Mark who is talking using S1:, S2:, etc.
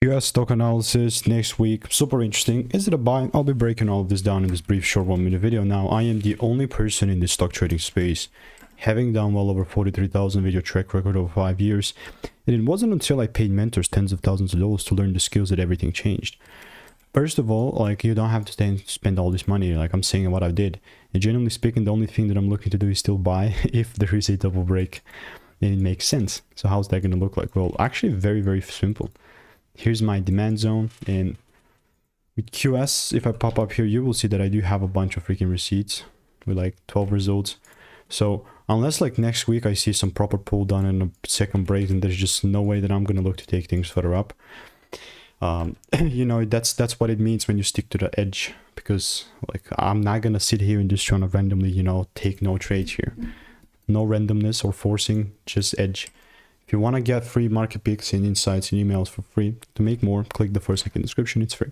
S1: US stock analysis next week, super interesting. Is it a buy? I'll be breaking all of this down in this brief short 1-minute video. Now, I am the only person in the stock trading space having done well over 43,000 video track record over 5 years. And it wasn't until I paid mentors tens of thousands of dollars to learn the skills that everything changed. First of all, like, you don't have to spend all this money. Like I'm saying what I did. And generally speaking, the only thing that I'm looking to do is still buy if there is a double break and it makes sense. So how's that going to look like? Well, actually very, very simple. Here's my demand zone, and with QS, if I pop up here, you will see that I do have a bunch of freaking receipts with like 12 results. So unless like next week I see some proper pull down and a second break, then there's just no way that I'm going to look to take things further up. You know, that's what it means when you stick to the edge, because like I'm not going to sit here and just trying to randomly, you know, take no trades here. No randomness or forcing, just edge. If you want to get free market picks and insights and emails for free to make more, click the first link in the description. It's free.